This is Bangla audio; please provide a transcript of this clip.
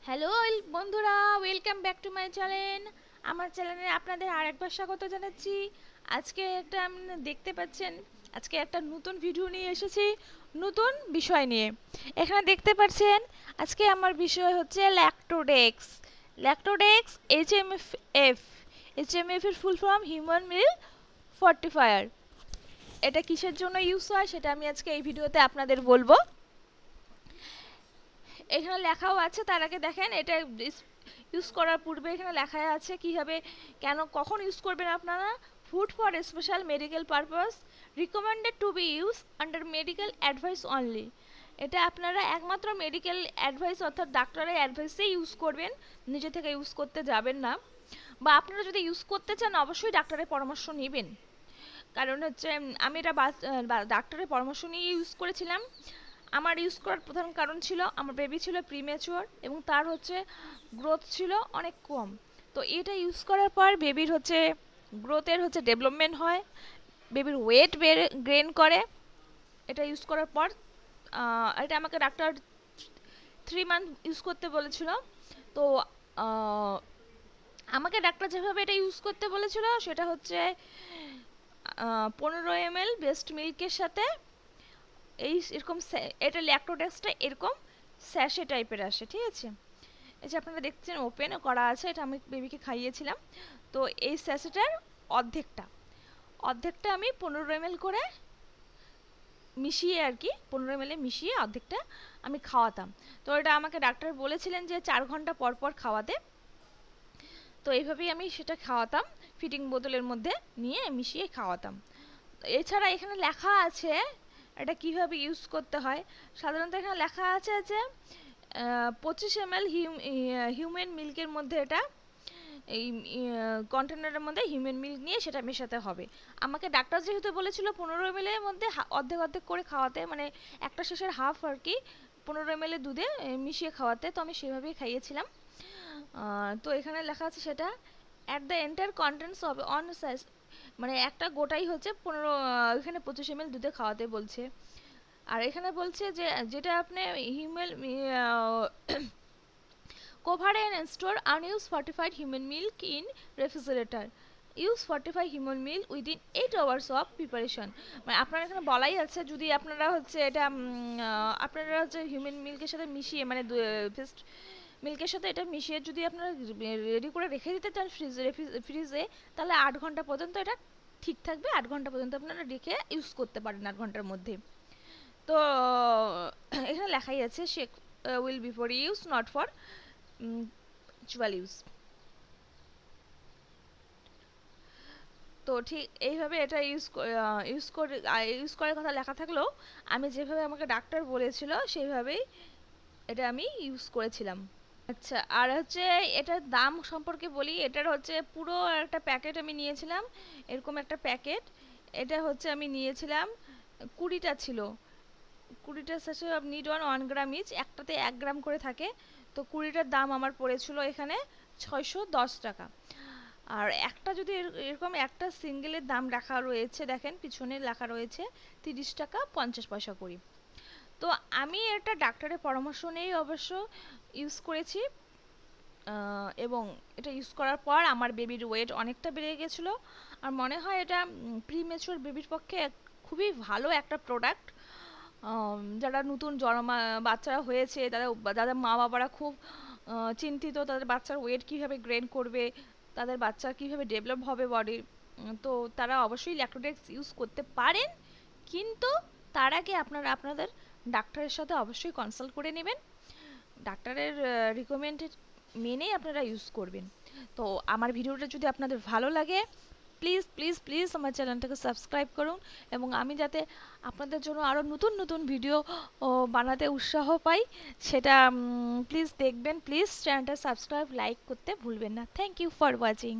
হ্যালো বন্ধুরা, welcome back to my channel. আমার চ্যানেলে আপনাদের আরেকবার স্বাগত জানাচ্ছি। আজকে একটা দেখতে পাচ্ছেন, আজকে একটা নতুন ভিডিও নিয়ে এসেছি, নতুন বিষয় নিয়ে। এখানে দেখতে পাচ্ছেন আজকে আমার বিষয় হচ্ছে ল্যাক্টোডেক্স। ল্যাক্টোডেক্স এইচএমএফ। এইচএমএফ এর ফুল ফর্ম হিউম্যান মিল্ক ফর্টিফায়ার। এটা কিসের জন্য ইউজ হয় সেটা আমি আজকে এই ভিডিওতে আপনাদের বলবো। এখানে লেখাও আছে, তার আগে দেখেন এটা ইউজ করার পূর্বে এখানে লেখা আছে কীভাবে, কেন, কখন ইউজ করবেন আপনারা। Food for special medical purpose, recommended to be use under medical advice only. এটা আপনারা একমাত্র মেডিকেল অ্যাডভাইস অর্থাৎ ডাক্তারের অ্যাডভাইসেই ইউজ করবেন, নিজে থেকে ইউজ করতে যাবেন না। বা আপনারা যদি ইউজ করতে চান অবশ্যই ডাক্তারের পরামর্শ নেবেন। কারণ হচ্ছে আমি এটা ডাক্তারের পরামর্শ নিয়ে ইউজ করেছিলাম। আমার ইউজ করার প্রধান কারণ ছিল আমার বেবি ছিল প্রিম্যাচিওর এবং তার হচ্ছে গ্রোথ ছিল অনেক কম। তো এটা ইউজ করার পর বেবির হচ্ছে গ্রোথের হচ্ছে ডেভেলপমেন্ট হয়, বেবির ওয়েট গেইন করে। এটা ইউজ করার পর এটা আমাকে ডাক্তার 3 মান্থ ইউজ করতে বলেছিল। তো আমাকে ডাক্তার যেভাবে এটা ইউজ করতে বলেছিল সেটা হচ্ছে 15 ml বেস্ট মিল্কের সাথে এই এরকম এটা ল্যাক্টোডেক্সটা এরকম স্যাশে টাইপের আসে, ঠিক আছে। এই যে আপনারা দেখছেন ওপেনও করা আছে, এটা আমি বেবিকে খাইয়েছিলাম। তো এই স্যাশেটার অর্ধেকটা অর্ধেকটা আমি 15 ml করে মিশিয়ে আর কি 15 ml মিশিয়ে অর্ধেকটা আমি খাওয়াতাম। তো এটা আমাকে ডাক্তার বলেছিলেন যে 4 ঘন্টা পর পর খাওয়াতে। তো এইভাবেই আমি সেটা খাওয়াতাম, ফিডিং বোতলের মধ্যে নিয়ে মিশিয়ে খাওয়াতাম। এছাড়া এখানে লেখা আছে এটা কিভাবে ইউজ করতে হয়। সাধারণত এখানে লেখা আছে যে 25 ml হিউম্যান মিল্কের মধ্যে এটা এই কন্টেনারের মধ্যে হিউম্যান মিল্ক নিয়ে সেটা মেশাতে হবে। আমাকে ডাক্তার যেহেতু বলেছিল 15 ml এর মধ্যে অর্ধেক অর্ধেক করে খাওয়াতে, মানে একটা শেষের হাফ আর কি 15 ml দুধে মিশিয়ে খাওয়াতে, তো আমি সেভাবেই খাইয়েছিলাম। তো এখানে লেখা আছে সেটা at the enter contents of on size, মানে একটা গোটাই হচ্ছে এখানে 25 ml দুধে খাওয়াতে বলছে। আর এখানে বলছে যে যেটা আপনি human cover and store unused fortified human milk in refrigerator. Use fortified human milk within 8 hours of preparation. মানে আপনারা এখানে বলাই আছে যদি আপনারা হচ্ছে এটা আপনারা হচ্ছে হিউম্যান মিল্কের সাথে মিশিয়ে মানে ফিস্ট মিল্কের সাথে এটা মিশিয়ে যদি আপনারা রেডি করে রেখে দিতে চান ফ্রিজে, তাহলে 8 ঘন্টা পর্যন্ত এটা ঠিক থাকবে। 8 ঘন্টা পর্যন্ত আপনারা রেখে ইউজ করতে পারেন 8 ঘন্টার মধ্যে। তো এখানে লেখাই আছে shake will be for use not for jewel use. তো ঠিক এইভাবে এটা ইউজ করার কথা লেখা থাকলেও আমি যেভাবে আমাকে ডাক্তার বলেছিল সেইভাবেই এটা আমি ইউজ করেছিলাম। আচ্ছা, আর হচ্ছে এটার দাম সম্পর্কে বলি। এটার হচ্ছে পুরো একটা প্যাকেট আমি নিয়েছিলাম, এরকম একটা প্যাকেট। এটা হচ্ছে আমি নিয়েছিলাম 20টা ছিল। 20টা শেষে নিড 1 গ্রাম ইচ, একটাতে 1 গ্রাম করে থাকে। তো 20টার দাম আমার পড়েছিল এখানে 610 টাকা। আর একটা যদি এরকম একটা সিঙ্গেলের দাম রাখা রয়েছে, দেখেন পিছনে লেখা রয়েছে 30 টাকা 50 পয়সা করি। তো আমি এটা ডাক্তারের পরামর্শ নিয়েই অবশ্য ইউজ করেছি। এবং এটা ইউজ করার পর আমার বেবির ওয়েট অনেকটা বেড়ে গেছিলো। আর মনে হয় এটা প্রিম্যাচিওর বেবির পক্ষে খুবই ভালো একটা প্রোডাক্ট। যারা নতুন জন্মা বাচ্চারা হয়েছে যাদের মা বাবারা খুব চিন্তিত তাদের বাচ্চার ওয়েট কীভাবে গেইন করবে, তাদের বাচ্চা কীভাবে ডেভেলপ হবে বডি, তো তারা অবশ্যই ল্যাক্টোডেক্স ইউজ করতে পারেন। কিন্তু তার আগে আপনারা আপনাদের ডাক্তারের সাথে অবশ্যই কনসাল্ট করে নেবেন, ডাক্তারের রিকমেন্ডেড মেনেই আপনারা ইউজ করবেন। তো আমার ভিডিওটা যদি আপনাদের ভালো লাগে প্লিজ প্লিজ প্লিজ আমার চ্যানেলটাকে সাবস্ক্রাইব করুন, এবং আমি যাতে আপনাদের জন্য আরও নতুন নতুন ভিডিও বানাতে উৎসাহ পাই সেটা প্লিজ দেখবেন। প্লিজ চ্যানেলটা সাবস্ক্রাইব লাইক করতে ভুলবেন না। Thank you for watching.